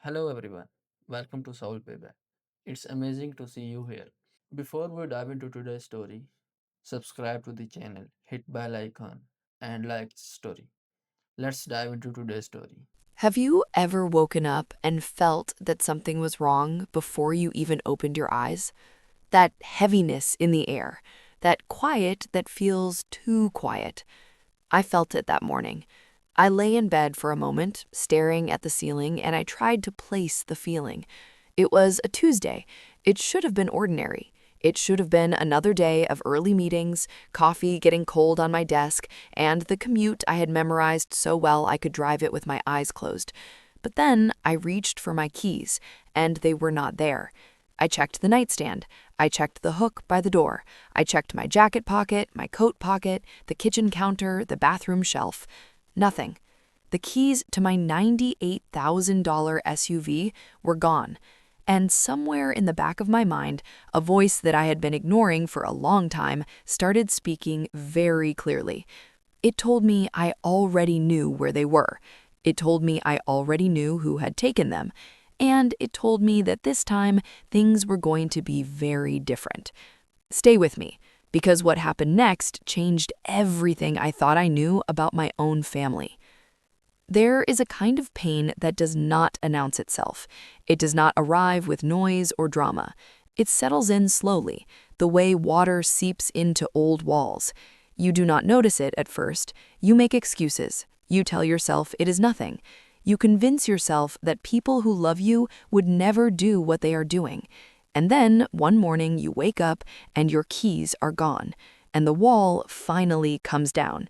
Hello everyone, welcome to Soul Payback. It's amazing to see you here. Before we dive into today's story, subscribe to the channel, hit bell icon, and like the story. Let's dive into today's story. Have you ever woken up and felt that something was wrong before you even opened your eyes? That heaviness in the air, that quiet that feels too quiet. I felt it that morning. I lay in bed for a moment, staring at the ceiling, and I tried to place the feeling. It was a Tuesday. It should have been ordinary. It should have been another day of early meetings, coffee getting cold on my desk, and the commute I had memorized so well I could drive it with my eyes closed. But then I reached for my keys, and they were not there. I checked the nightstand. I checked the hook by the door. I checked my jacket pocket, my coat pocket, the kitchen counter, the bathroom shelf. Nothing. The keys to my $98,000 SUV were gone. And somewhere in the back of my mind, a voice that I had been ignoring for a long time started speaking very clearly. It told me I already knew where they were. It told me I already knew who had taken them. And it told me that this time things were going to be very different. Stay with me, because what happened next changed everything I thought I knew about my own family. There is a kind of pain that does not announce itself. It does not arrive with noise or drama. It settles in slowly, the way water seeps into old walls. You do not notice it at first. You make excuses. You tell yourself it is nothing. You convince yourself that people who love you would never do what they are doing. And then, one morning, you wake up and your keys are gone, and the wall finally comes down.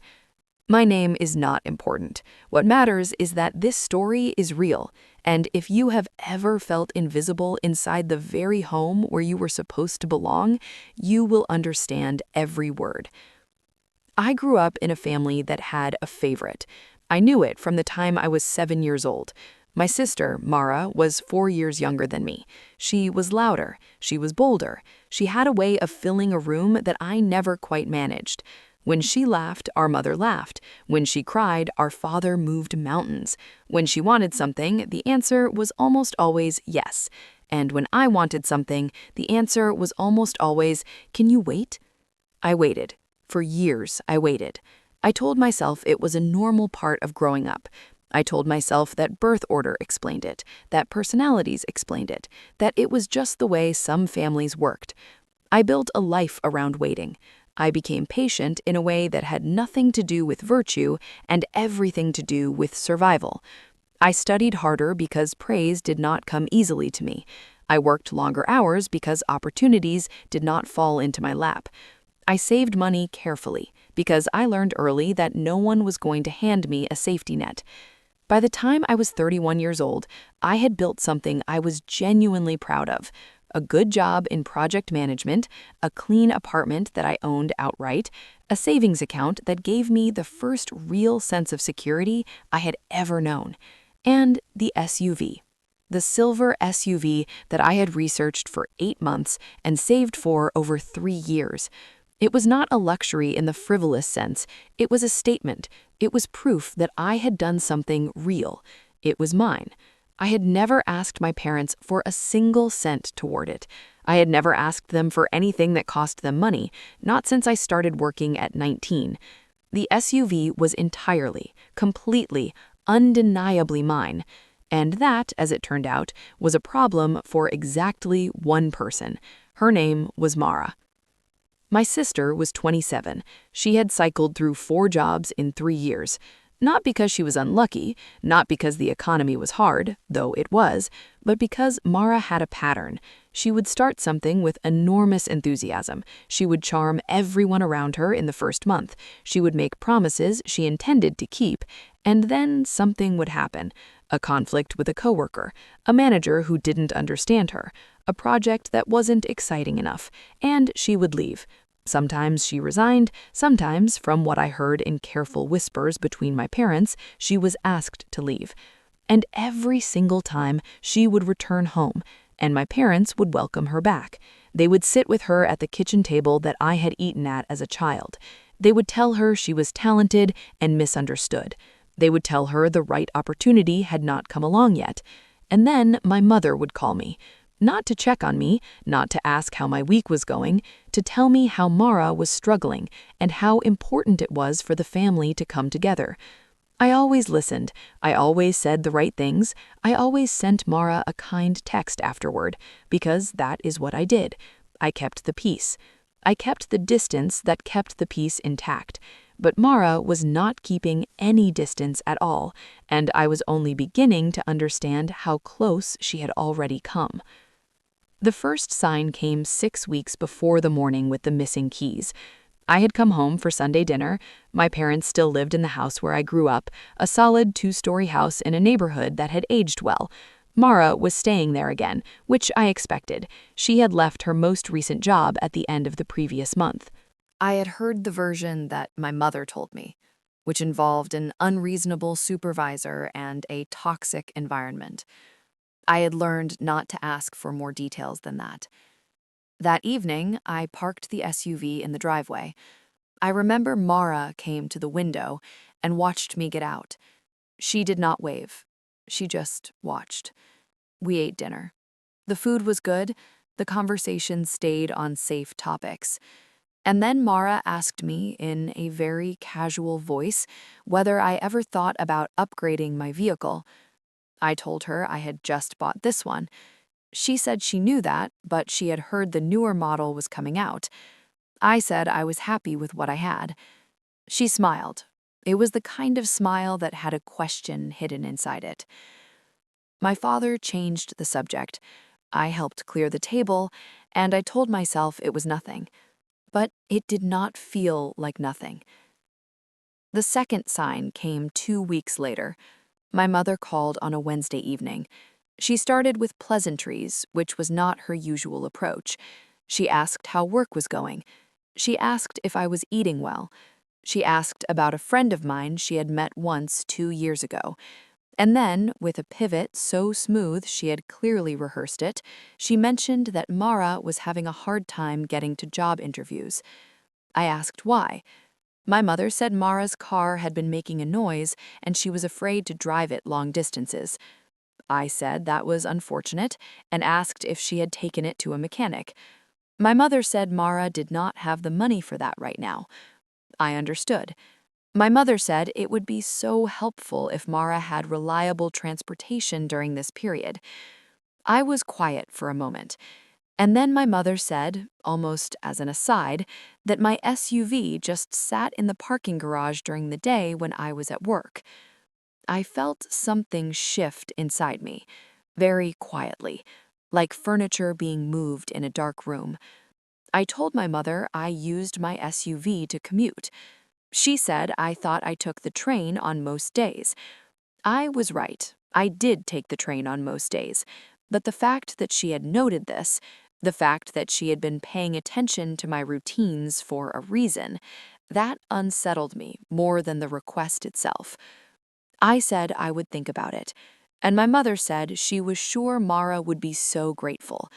My name is not important. What matters is that this story is real, and if you have ever felt invisible inside the very home where you were supposed to belong, you will understand every word. I grew up in a family that had a favorite. I knew it from the time I was 7 years old. My sister, Mara, was 4 years younger than me. She was louder. She was bolder. She had a way of filling a room that I never quite managed. When she laughed, our mother laughed. When she cried, our father moved mountains. When she wanted something, the answer was almost always yes. And when I wanted something, the answer was almost always, "Can you wait?" I waited. For years, I waited. I told myself it was a normal part of growing up. I told myself that birth order explained it, that personalities explained it, that it was just the way some families worked. I built a life around waiting. I became patient in a way that had nothing to do with virtue and everything to do with survival. I studied harder because praise did not come easily to me. I worked longer hours because opportunities did not fall into my lap. I saved money carefully because I learned early that no one was going to hand me a safety net. By the time I was 31 years old, I had built something I was genuinely proud of. A good job in project management, a clean apartment that I owned outright, a savings account that gave me the first real sense of security I had ever known, and the SUV. The silver SUV that I had researched for 8 months and saved for over 3 years. It was not a luxury in the frivolous sense. It was a statement. It was proof that I had done something real. It was mine. I had never asked my parents for a single cent toward it. I had never asked them for anything that cost them money, not since I started working at 19. The SUV was entirely, completely, undeniably mine. And that, as it turned out, was a problem for exactly one person. Her name was Mara. My sister was 27. She had cycled through 4 jobs in 3 years. Not because she was unlucky, not because the economy was hard, though it was, but because Mara had a pattern. She would start something with enormous enthusiasm. She would charm everyone around her in the first month. She would make promises she intended to keep, and then something would happen. A conflict with a coworker, a manager who didn't understand her, a project that wasn't exciting enough, and she would leave. Sometimes she resigned, sometimes, from what I heard in careful whispers between my parents, she was asked to leave. And every single time she would return home, and my parents would welcome her back. They would sit with her at the kitchen table that I had eaten at as a child. They would tell her she was talented and misunderstood. They would tell her the right opportunity had not come along yet. And then my mother would call me. Not to check on me, not to ask how my week was going, to tell me how Mara was struggling and how important it was for the family to come together. I always listened. I always said the right things. I always sent Mara a kind text afterward, because that is what I did. I kept the peace. I kept the distance that kept the peace intact. But Mara was not keeping any distance at all, and I was only beginning to understand how close she had already come. The first sign came 6 weeks before the morning with the missing keys. I had come home for Sunday dinner. My parents still lived in the house where I grew up, a solid 2-story house in a neighborhood that had aged well. Mara was staying there again, which I expected. She had left her most recent job at the end of the previous month. I had heard the version that my mother told me, which involved an unreasonable supervisor and a toxic environment. I had learned not to ask for more details than that. That evening, I parked the SUV in the driveway. I remember Mara came to the window and watched me get out. She did not wave. She just watched. We ate dinner. The food was good. The conversation stayed on safe topics. And then Mara asked me in a very casual voice whether I ever thought about upgrading my vehicle. I told her I had just bought this one. She said she knew that, but she had heard the newer model was coming out. I said I was happy with what I had. She smiled. It was the kind of smile that had a question hidden inside it. My father changed the subject. I helped clear the table, and I told myself it was nothing. But it did not feel like nothing. The second sign came 2 weeks later. My mother called on a Wednesday evening. She started with pleasantries, which was not her usual approach. She asked how work was going. She asked if I was eating well. She asked about a friend of mine she had met once 2 years ago. And then, with a pivot so smooth she had clearly rehearsed it, she mentioned that Mara was having a hard time getting to job interviews. I asked why. My mother said Mara's car had been making a noise and she was afraid to drive it long distances. I said that was unfortunate and asked if she had taken it to a mechanic. My mother said Mara did not have the money for that right now. I understood. My mother said it would be so helpful if Mara had reliable transportation during this period. I was quiet for a moment, and then my mother said, almost as an aside, that my SUV just sat in the parking garage during the day when I was at work. I felt something shift inside me, very quietly, like furniture being moved in a dark room. I told my mother I used my SUV to commute. She said I thought I took the train on most days. I was right. I did take the train on most days. But the fact that she had noted this, the fact that she had been paying attention to my routines for a reason, that unsettled me more than the request itself. I said I would think about it, and my mother said she was sure Mara would be so grateful.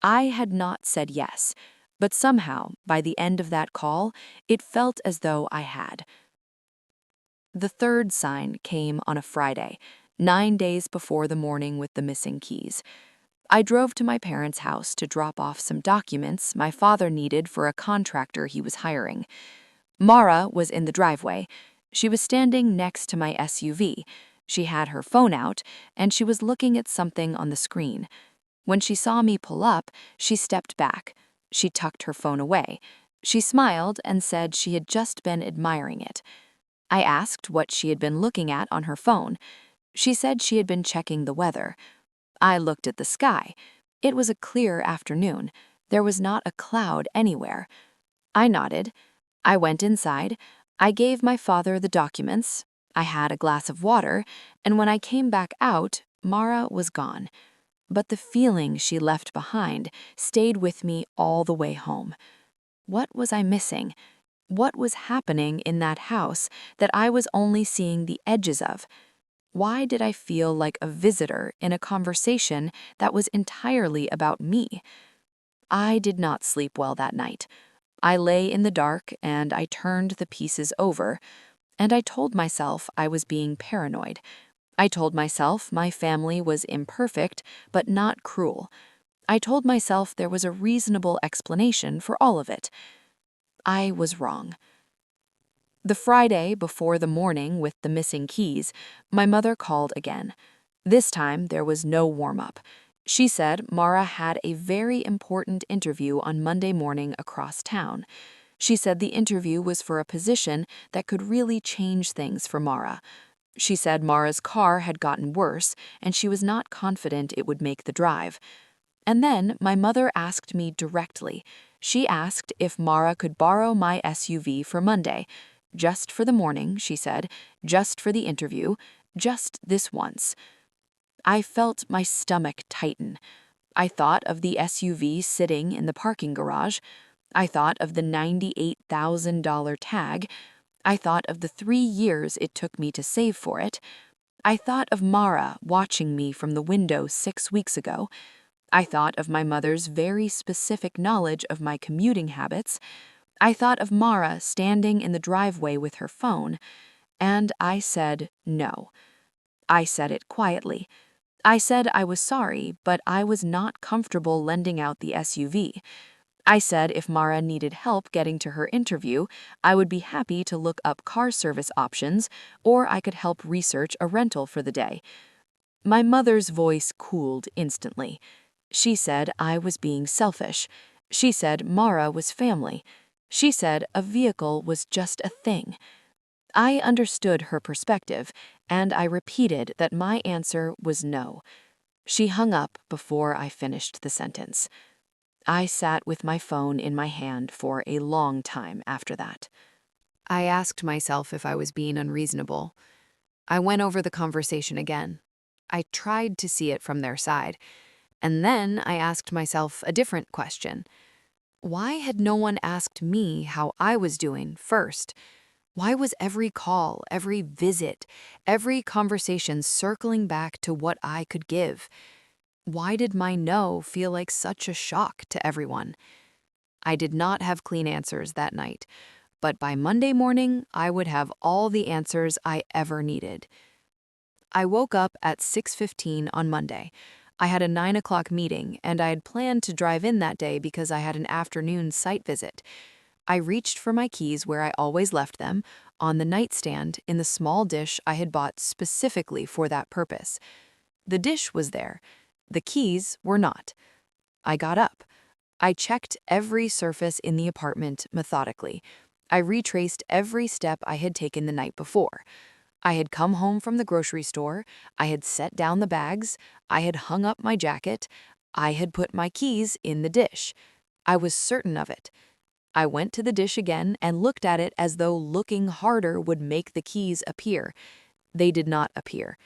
I had not said yes, but somehow, by the end of that call, it felt as though I had. The third sign came on a Friday, 9 days before the morning with the missing keys. I drove to my parents' house to drop off some documents my father needed for a contractor he was hiring. Mara was in the driveway. She was standing next to my SUV. She had her phone out, and she was looking at something on the screen. When she saw me pull up, she stepped back. She tucked her phone away. She smiled and said she had just been admiring it. I asked what she had been looking at on her phone. She said she had been checking the weather. I looked at the sky. It was a clear afternoon. There was not a cloud anywhere. I nodded. I went inside. I gave my father the documents. I had a glass of water, and when I came back out, Mara was gone. But the feeling she left behind stayed with me all the way home. What was I missing? What was happening in that house that I was only seeing the edges of? Why did I feel like a visitor in a conversation that was entirely about me? I did not sleep well that night. I lay in the dark and I turned the pieces over, and I told myself I was being paranoid. I told myself my family was imperfect, but not cruel. I told myself there was a reasonable explanation for all of it. I was wrong. The Friday before the morning with the missing keys, my mother called again. This time, there was no warm-up. She said Mara had a very important interview on Monday morning across town. She said the interview was for a position that could really change things for Mara. She said Mara's car had gotten worse, and she was not confident it would make the drive. And then my mother asked me directly. She asked if Mara could borrow my SUV for Monday. Just for the morning, she said, just for the interview, just this once. I felt my stomach tighten. I thought of the SUV sitting in the parking garage. I thought of the $98,000 tag. I thought of the 3 years it took me to save for it. I thought of Mara watching me from the window 6 weeks ago. I thought of my mother's very specific knowledge of my commuting habits. I thought of Mara standing in the driveway with her phone. And I said no. I said it quietly. I said I was sorry, but I was not comfortable lending out the SUV. I said if Mara needed help getting to her interview, I would be happy to look up car service options, or I could help research a rental for the day. My mother's voice cooled instantly. She said I was being selfish. She said Mara was family. She said a vehicle was just a thing. I understood her perspective, and I repeated that my answer was no. She hung up before I finished the sentence. I sat with my phone in my hand for a long time after that. I asked myself if I was being unreasonable. I went over the conversation again. I tried to see it from their side. And then I asked myself a different question. Why had no one asked me how I was doing first? Why was every call, every visit, every conversation circling back to what I could give? Why did my no feel like such a shock to everyone? I did not have clean answers that night, but by Monday morning, I would have all the answers I ever needed. I woke up at 6:15 on Monday. I had a 9 o'clock meeting, and I had planned to drive in that day because I had an afternoon site visit. I reached for my keys where I always left them, on the nightstand in the small dish I had bought specifically for that purpose. The dish was there. The keys were not. I got up. I checked every surface in the apartment methodically. I retraced every step I had taken the night before. I had come home from the grocery store. I had set down the bags. I had hung up my jacket. I had put my keys in the dish. I was certain of it. I went to the dish again and looked at it as though looking harder would make the keys appear. They did not appear.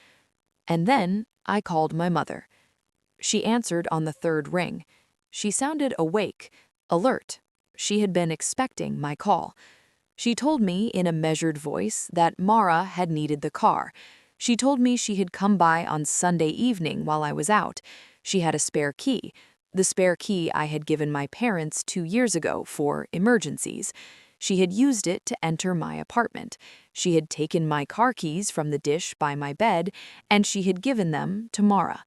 And then I called my mother. She answered on the third ring. She sounded awake, alert. She had been expecting my call. She told me in a measured voice that Mara had needed the car. She told me she had come by on Sunday evening while I was out. She had a spare key, the spare key I had given my parents 2 years ago for emergencies. She had used it to enter my apartment. She had taken my car keys from the dish by my bed, and she had given them to Mara.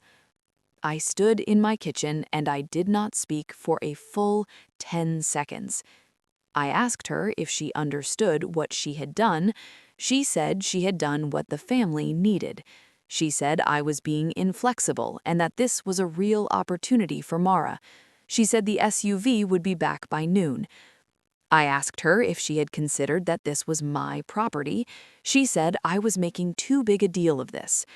I stood in my kitchen and I did not speak for a full 10 seconds. I asked her if she understood what she had done. She said she had done what the family needed. She said I was being inflexible and that this was a real opportunity for Mara. She said the SUV would be back by noon. I asked her if she had considered that this was my property. She said I was making too big a deal of this.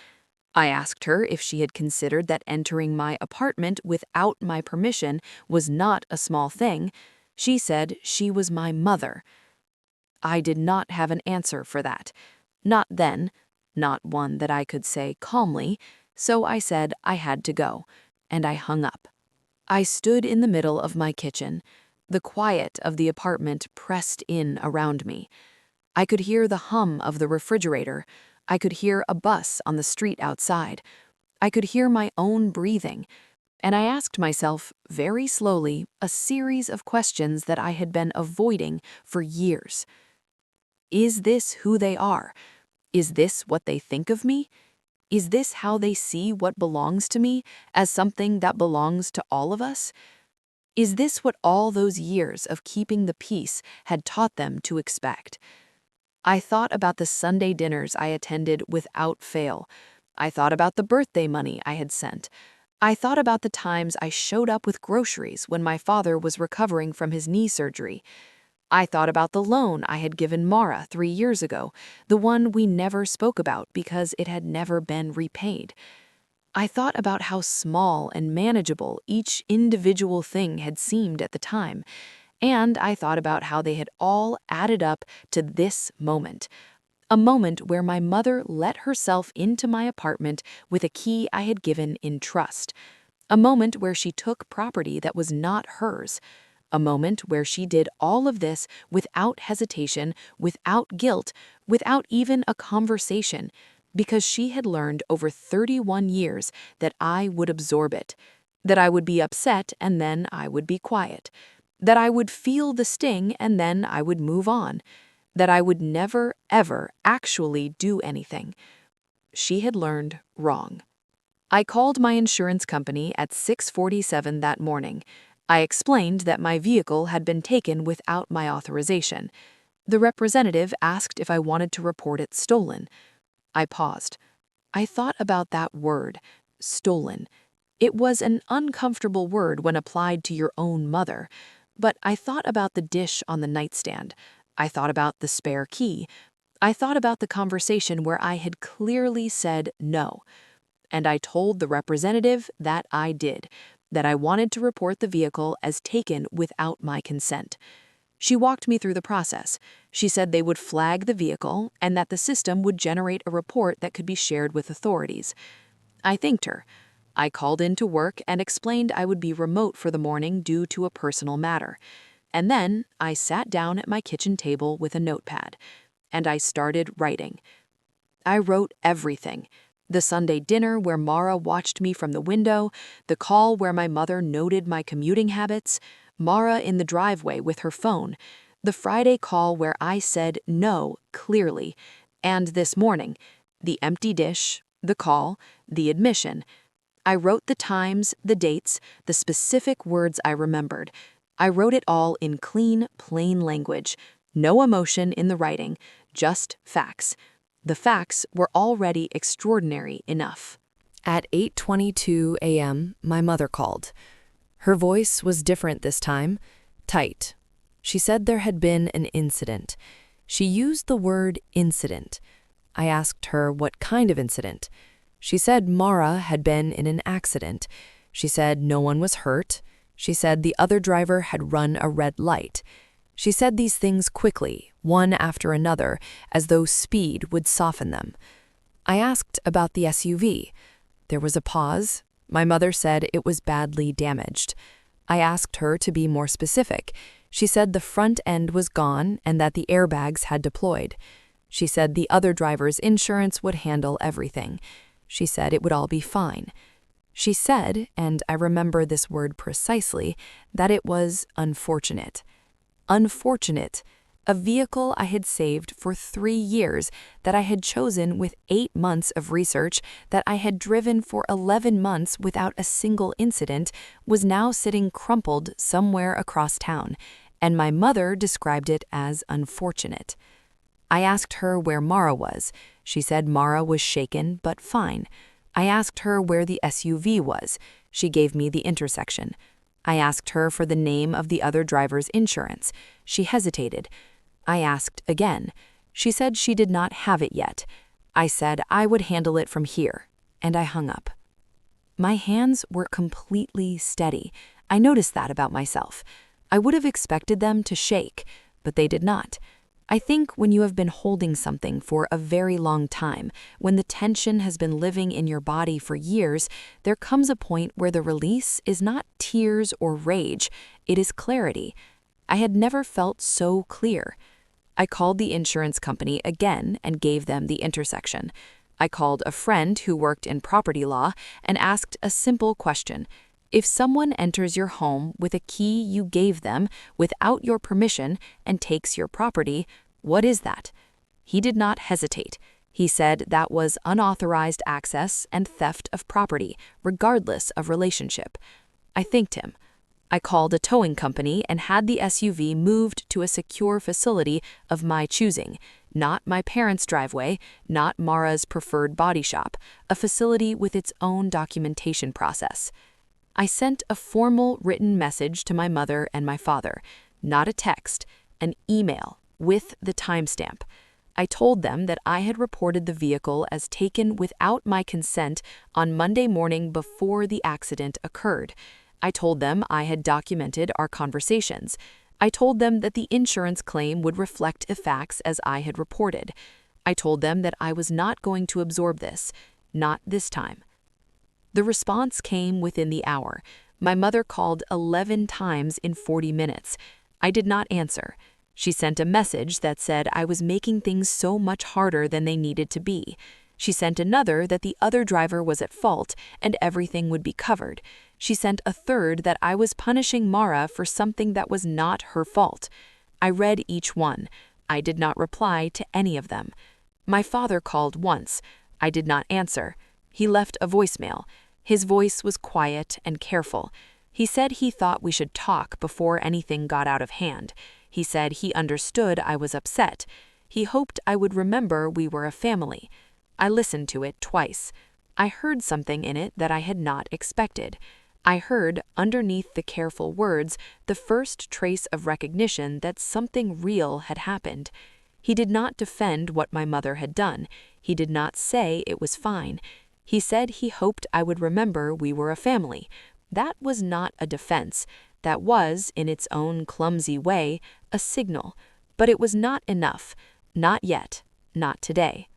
I asked her if she had considered that entering my apartment without my permission was not a small thing. She said she was my mother. I did not have an answer for that. Not then, not one that I could say calmly, so I said I had to go, and I hung up. I stood in the middle of my kitchen. The quiet of the apartment pressed in around me. I could hear the hum of the refrigerator. I could hear a bus on the street outside. I could hear my own breathing. And I asked myself, very slowly, a series of questions that I had been avoiding for years. Is this who they are? Is this what they think of me? Is this how they see what belongs to me, as something that belongs to all of us? Is this what all those years of keeping the peace had taught them to expect? I thought about the Sunday dinners I attended without fail. I thought about the birthday money I had sent. I thought about the times I showed up with groceries when my father was recovering from his knee surgery. I thought about the loan I had given Mara 3 years ago, the one we never spoke about because it had never been repaid. I thought about how small and manageable each individual thing had seemed at the time, and I thought about how they had all added up to this moment. A moment where my mother let herself into my apartment with a key I had given in trust. A moment where she took property that was not hers. A moment where she did all of this without hesitation, without guilt, without even a conversation, because she had learned over 31 years that I would absorb it, that I would be upset and then I would be quiet, that I would feel the sting and then I would move on, that I would never, ever actually do anything. She had learned wrong. I called my insurance company at 6:47 that morning. I explained that my vehicle had been taken without my authorization. The representative asked if I wanted to report it stolen. I paused. I thought about that word, stolen. It was an uncomfortable word when applied to your own mother, but I thought about the dish on the nightstand. I thought about the spare key. I thought about the conversation where I had clearly said no. And I told the representative that I did, that I wanted to report the vehicle as taken without my consent. She walked me through the process. She said they would flag the vehicle and that the system would generate a report that could be shared with authorities. I thanked her. I called in to work and explained I would be remote for the morning due to a personal matter. And then I sat down at my kitchen table with a notepad, and I started writing. I wrote everything. The Sunday dinner where Mara watched me from the window, the call where my mother noted my commuting habits, Mara in the driveway with her phone, the Friday call where I said no clearly, and this morning, the empty dish, the call, the admission. I wrote the times, the dates, the specific words I remembered. I wrote it all in clean, plain language. No emotion in the writing, just facts. The facts were already extraordinary enough. At 8:22 a.m., my mother called. Her voice was different this time, tight. She said there had been an incident. She used the word incident. I asked her what kind of incident. She said Mara had been in an accident. She said no one was hurt. She said the other driver had run a red light. She said these things quickly, one after another, as though speed would soften them. I asked about the SUV. There was a pause. My mother said it was badly damaged. I asked her to be more specific. She said the front end was gone and that the airbags had deployed. She said the other driver's insurance would handle everything. She said it would all be fine. She said, and I remember this word precisely, that it was unfortunate. Unfortunate. A vehicle I had saved for 3 years, that I had chosen with 8 months of research, that I had driven for 11 months without a single incident, was now sitting crumpled somewhere across town, and my mother described it as unfortunate. I asked her where Mara was. She said Mara was shaken but fine. I asked her where the SUV was. She gave me the intersection. I asked her for the name of the other driver's insurance. She hesitated. I asked again. She said she did not have it yet. I said I would handle it from here, and I hung up. My hands were completely steady. I noticed that about myself. I would have expected them to shake, but they did not. I think when you have been holding something for a very long time, when the tension has been living in your body for years, there comes a point where the release is not tears or rage, it is clarity. I had never felt so clear. I called the insurance company again and gave them the intersection. I called a friend who worked in property law and asked a simple question. If someone enters your home with a key you gave them without your permission and takes your property, what is that? He did not hesitate. He said that was unauthorized access and theft of property, regardless of relationship. I thanked him. I called a towing company and had the SUV moved to a secure facility of my choosing, not my parents' driveway, not Mara's preferred body shop, a facility with its own documentation process. I sent a formal written message to my mother and my father, not a text, an email with the timestamp. I told them that I had reported the vehicle as taken without my consent on Monday morning before the accident occurred. I told them I had documented our conversations. I told them that the insurance claim would reflect the facts as I had reported. I told them that I was not going to absorb this, not this time. The response came within the hour. My mother called 11 times in 40 minutes. I did not answer. She sent a message that said I was making things so much harder than they needed to be. She sent another that the other driver was at fault and everything would be covered. She sent a third that I was punishing Mara for something that was not her fault. I read each one. I did not reply to any of them. My father called once. I did not answer. He left a voicemail. His voice was quiet and careful. He said he thought we should talk before anything got out of hand. He said he understood I was upset. He hoped I would remember we were a family. I listened to it twice. I heard something in it that I had not expected. I heard, underneath the careful words, the first trace of recognition that something real had happened. He did not defend what my mother had done. He did not say it was fine. He said he hoped I would remember we were a family. That was not a defense. That was, in its own clumsy way, a signal. But it was not enough. Not yet. Not today.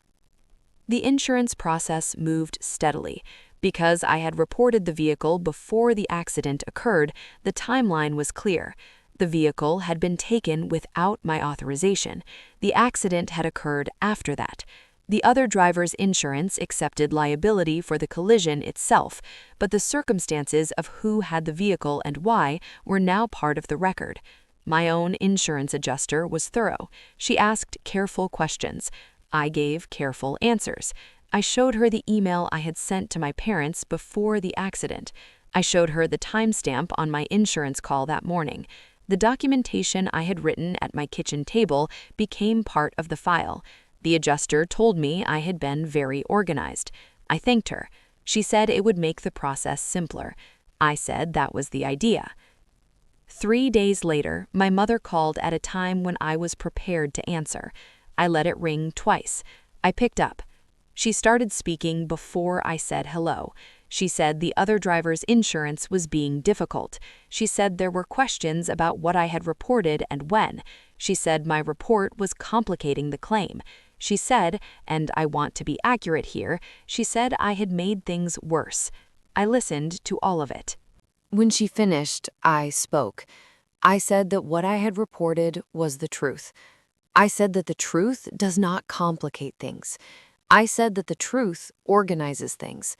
The insurance process moved steadily. Because I had reported the vehicle before the accident occurred, the timeline was clear. The vehicle had been taken without my authorization. The accident had occurred after that. The other driver's insurance accepted liability for the collision itself, but the circumstances of who had the vehicle and why were now part of the record. My own insurance adjuster was thorough. She asked careful questions. I gave careful answers. I showed her the email I had sent to my parents before the accident. I showed her the timestamp on my insurance call that morning. The documentation I had written at my kitchen table became part of the file. The adjuster told me I had been very organized. I thanked her. She said it would make the process simpler. I said that was the idea. 3 days later, my mother called at a time when I was prepared to answer. I let it ring twice. I picked up. She started speaking before I said hello. She said the other driver's insurance was being difficult. She said there were questions about what I had reported and when. She said my report was complicating the claim. She said, and I want to be accurate here, she said I had made things worse. I listened to all of it. When she finished, I spoke. I said that what I had reported was the truth. I said that the truth does not complicate things. I said that the truth organizes things.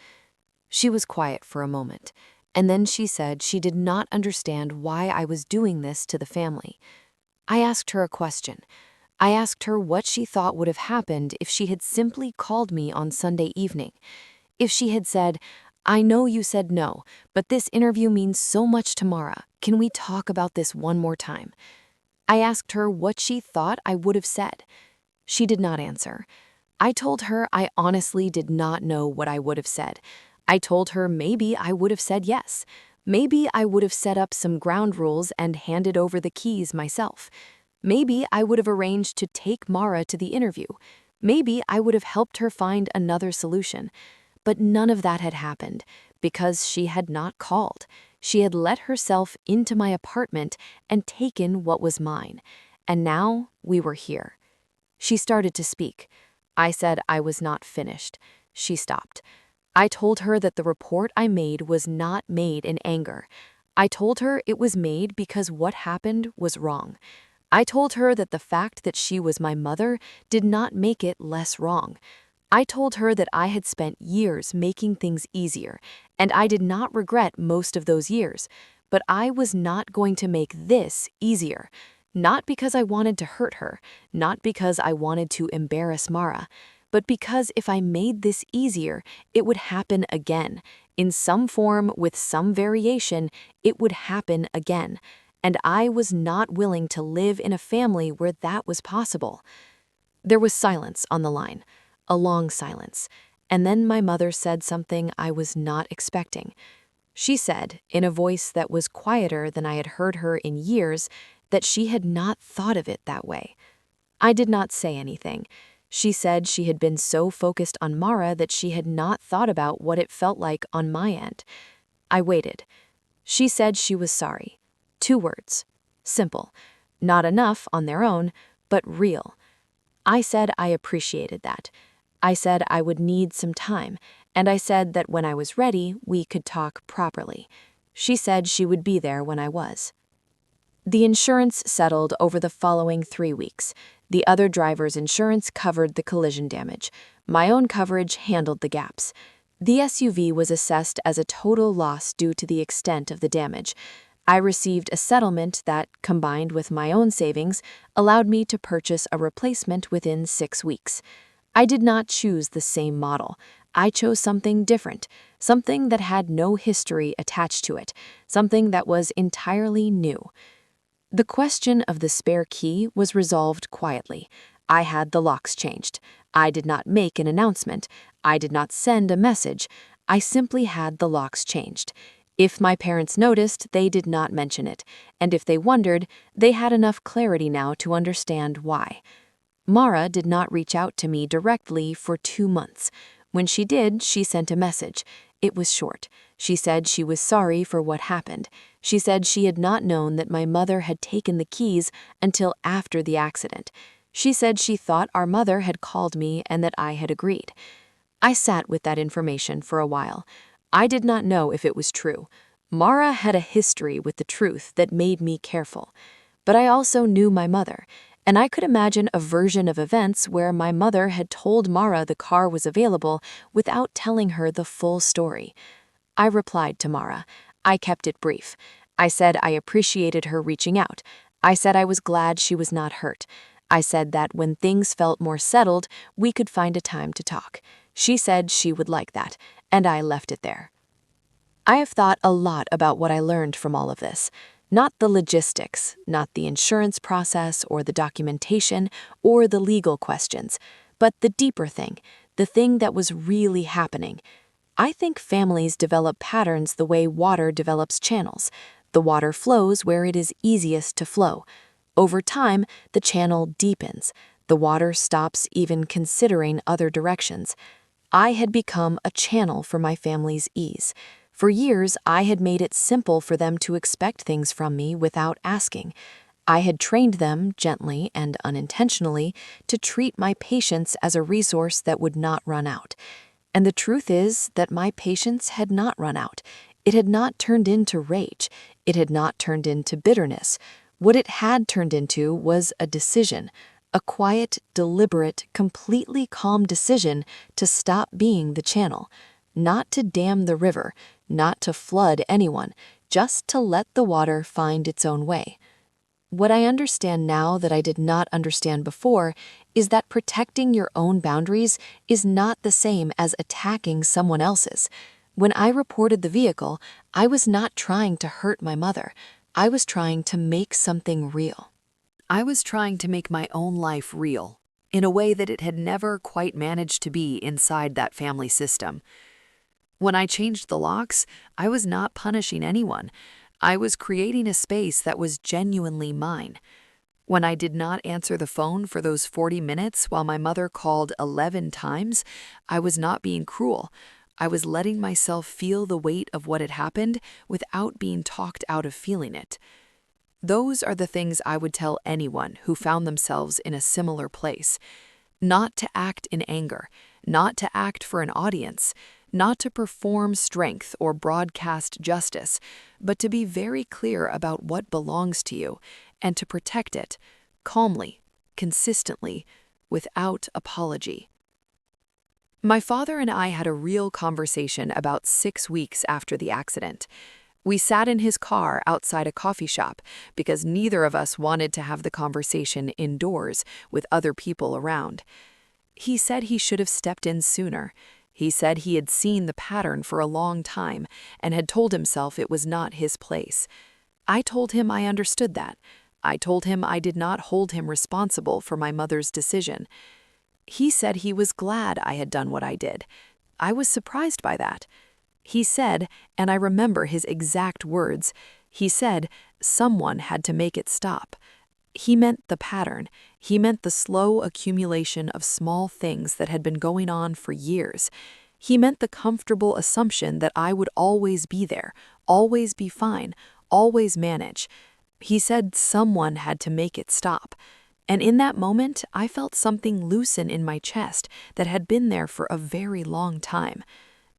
She was quiet for a moment, and then she said she did not understand why I was doing this to the family. I asked her a question. I asked her what she thought would have happened if she had simply called me on Sunday evening. If she had said, "I know you said no, but this interview means so much to Mara. Can we talk about this one more time?" I asked her what she thought I would have said. She did not answer. I told her I honestly did not know what I would have said. I told her maybe I would have said yes. Maybe I would have set up some ground rules and handed over the keys myself. Maybe I would have arranged to take Mara to the interview. Maybe I would have helped her find another solution. But none of that had happened because she had not called. She had let herself into my apartment and taken what was mine. And now we were here. She started to speak. I said I was not finished. She stopped. I told her that the report I made was not made in anger. I told her it was made because what happened was wrong. I told her that the fact that she was my mother did not make it less wrong. I told her that I had spent years making things easier, and I did not regret most of those years, but I was not going to make this easier. Not because I wanted to hurt her, not because I wanted to embarrass Mara, but because if I made this easier, it would happen again. In some form, with some variation, it would happen again. And I was not willing to live in a family where that was possible. There was silence on the line, a long silence, and then my mother said something I was not expecting. She said, in a voice that was quieter than I had heard her in years, that she had not thought of it that way. I did not say anything. She said she had been so focused on Mara that she had not thought about what it felt like on my end. I waited. She said she was sorry. 2 words. Simple. Not enough on their own, but real. I said I appreciated that. I said I would need some time, and I said that when I was ready, we could talk properly. She said she would be there when I was. The insurance settled over the following 3 weeks. The other driver's insurance covered the collision damage. My own coverage handled the gaps. The SUV was assessed as a total loss due to the extent of the damage. I received a settlement that, combined with my own savings, allowed me to purchase a replacement within 6 weeks. I did not choose the same model. I chose something different, something that had no history attached to it, something that was entirely new. The question of the spare key was resolved quietly. I had the locks changed. I did not make an announcement. I did not send a message. I simply had the locks changed. If my parents noticed, they did not mention it, and if they wondered, they had enough clarity now to understand why. Mara did not reach out to me directly for 2 months. When she did, she sent a message. It was short. She said she was sorry for what happened. She said she had not known that my mother had taken the keys until after the accident. She said she thought our mother had called me and that I had agreed. I sat with that information for a while. I did not know if it was true. Mara had a history with the truth that made me careful. But I also knew my mother, and I could imagine a version of events where my mother had told Mara the car was available without telling her the full story. I replied to Mara. I kept it brief. I said I appreciated her reaching out. I said I was glad she was not hurt. I said that when things felt more settled, we could find a time to talk. She said she would like that, and I left it there. I have thought a lot about what I learned from all of this. Not the logistics, not the insurance process or the documentation or the legal questions, but the deeper thing, the thing that was really happening. I think families develop patterns the way water develops channels. The water flows where it is easiest to flow. Over time, the channel deepens. The water stops even considering other directions. I had become a channel for my family's ease. For years, I had made it simple for them to expect things from me without asking. I had trained them, gently and unintentionally, to treat my patience as a resource that would not run out. And the truth is that my patience had not run out. It had not turned into rage. It had not turned into bitterness. What it had turned into was a decision, a quiet, deliberate, completely calm decision to stop being the channel, not to dam the river, not to flood anyone, just to let the water find its own way. What I understand now that I did not understand before is that protecting your own boundaries is not the same as attacking someone else's. When I reported the vehicle, I was not trying to hurt my mother. I was trying to make something real. I was trying to make my own life real, in a way that it had never quite managed to be inside that family system. When I changed the locks, I was not punishing anyone. I was creating a space that was genuinely mine. When I did not answer the phone for those 40 minutes while my mother called 11 times, I was not being cruel. I was letting myself feel the weight of what had happened without being talked out of feeling it. Those are the things I would tell anyone who found themselves in a similar place. Not to act in anger, not to act for an audience, not to perform strength or broadcast justice, but to be very clear about what belongs to you and to protect it, calmly, consistently, without apology. My father and I had a real conversation about 6 weeks after the accident. We sat in his car outside a coffee shop because neither of us wanted to have the conversation indoors with other people around. He said he should have stepped in sooner. He said he had seen the pattern for a long time and had told himself it was not his place. I told him I understood that. I told him I did not hold him responsible for my mother's decision. He said he was glad I had done what I did. I was surprised by that. He said, and I remember his exact words, he said, someone had to make it stop. He meant the pattern. He meant the slow accumulation of small things that had been going on for years. He meant the comfortable assumption that I would always be there, always be fine, always manage. He said someone had to make it stop. And in that moment, I felt something loosen in my chest that had been there for a very long time.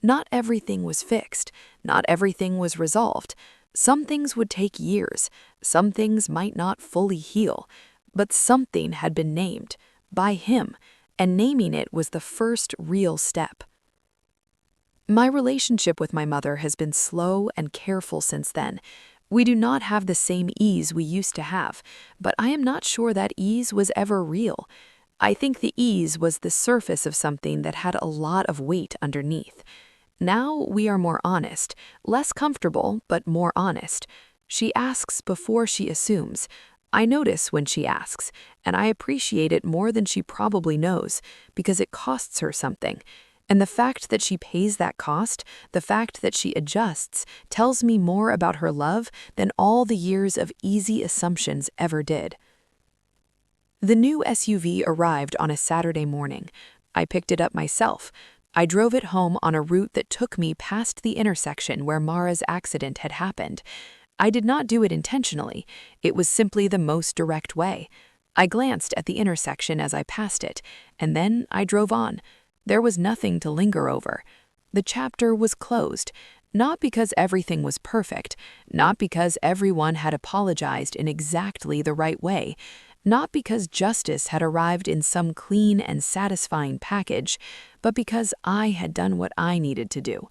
Not everything was fixed. Not everything was resolved. Some things would take years. Some things might not fully heal. But something had been named, by him, and naming it was the first real step. My relationship with my mother has been slow and careful since then. We do not have the same ease we used to have, but I am not sure that ease was ever real. I think the ease was the surface of something that had a lot of weight underneath. Now we are more honest, less comfortable, but more honest. She asks before she assumes. I notice when she asks, and I appreciate it more than she probably knows, because it costs her something. And the fact that she pays that cost, the fact that she adjusts, tells me more about her love than all the years of easy assumptions ever did. The new SUV arrived on a Saturday morning. I picked it up myself. I drove it home on a route that took me past the intersection where Mara's accident had happened. I did not do it intentionally. It was simply the most direct way. I glanced at the intersection as I passed it, and then I drove on. There was nothing to linger over. The chapter was closed, not because everything was perfect, not because everyone had apologized in exactly the right way, not because justice had arrived in some clean and satisfying package, but because I had done what I needed to do.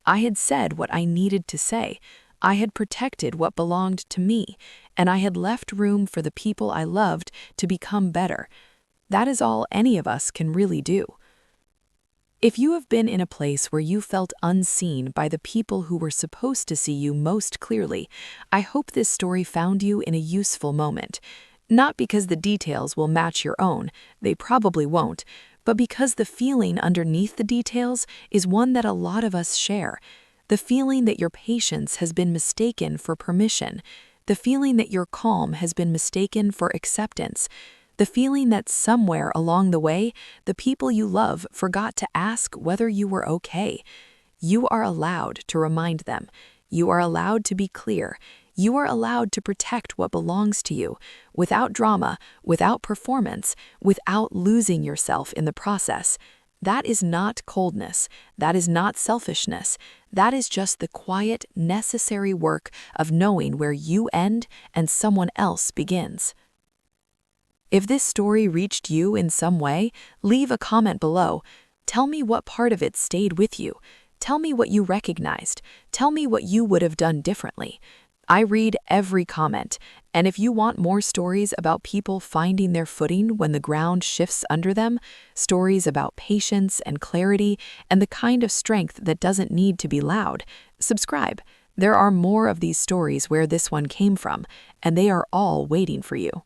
I had said what I needed to say. I had protected what belonged to me, and I had left room for the people I loved to become better. That is all any of us can really do. If you have been in a place where you felt unseen by the people who were supposed to see you most clearly, I hope this story found you in a useful moment. Not because the details will match your own, they probably won't, but because the feeling underneath the details is one that a lot of us share. The feeling that your patience has been mistaken for permission. The feeling that your calm has been mistaken for acceptance. The feeling that somewhere along the way, the people you love forgot to ask whether you were okay. You are allowed to remind them. You are allowed to be clear. You are allowed to protect what belongs to you, without drama, without performance, without losing yourself in the process. That is not coldness. That is not selfishness. That is just the quiet, necessary work of knowing where you end and someone else begins. If this story reached you in some way, leave a comment below. Tell me what part of it stayed with you. Tell me what you recognized. Tell me what you would have done differently. I read every comment, and if you want more stories about people finding their footing when the ground shifts under them, stories about patience and clarity and the kind of strength that doesn't need to be loud, subscribe. There are more of these stories where this one came from, and they are all waiting for you.